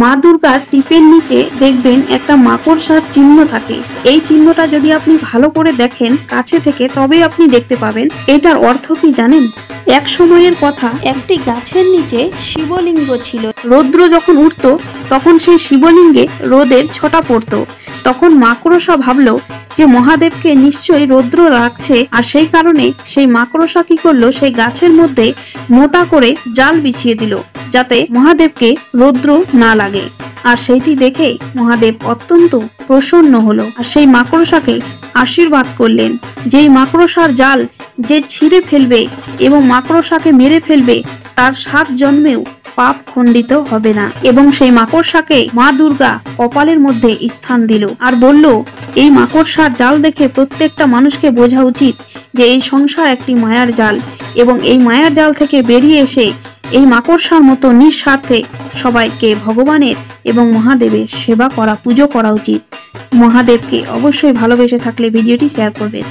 মা দুর্গার টিপের নিচে দেখবেন একটা মাকড়সার চিহ্ন থাকে। এই চিহ্নটা যদি আপনি ভালো করে দেখেন কাছে থেকে, তবে আপনি দেখতে পাবেন। এটার অর্থ কি জানেন? এক সময়ের কথা, একটি গাছের নিচে শিবলিঙ্গ ছিল। রৌদ্র যখন উঠত তখন সেই শিবলিঙ্গে রোদের ছটা পড়তো। তখন মাকড়সা ভাবলো যে মহাদেবকে নিশ্চয়ই রৌদ্র লাগছে, আর সেই কারণে সেই মাকড়সা কি করলো, সেই গাছের মধ্যে মোটা করে জাল বিছিয়ে দিল, যাতে মহাদেবকে রৌদ্র না লাগে। আর সেইটি দেখে মহাদেব অত্যন্ত প্রসন্ন হলো, আর সেই মাকড়সাকে আশীর্বাদ করলেন, যেই মাকড়সার জাল যে ছিঁড়ে ফেলবে এবং মাকড়সাকে মেরে ফেলবে, তার 7 জন্মেও পাপ খণ্ডিত হবে না। এবং সেই মাকড়সাকে মা দুর্গা কপালের মধ্যে স্থান দিল, আর বলল, এই মাকড়সার জাল দেখে প্রত্যেকটা মানুষকে বোঝা উচিত যে এই সংসার একটি মায়ার জাল, এবং এই মায়ার জাল থেকে বেরিয়ে এসে এই মাকড়সার মতো নিঃস্বার্থে সবাইকে ভগবানের এবং মহাদেবের সেবা করা, পুজো করা উচিত। মহাদেবকে অবশ্যই ভালোবেসে থাকলে ভিডিওটি শেয়ার করবেন।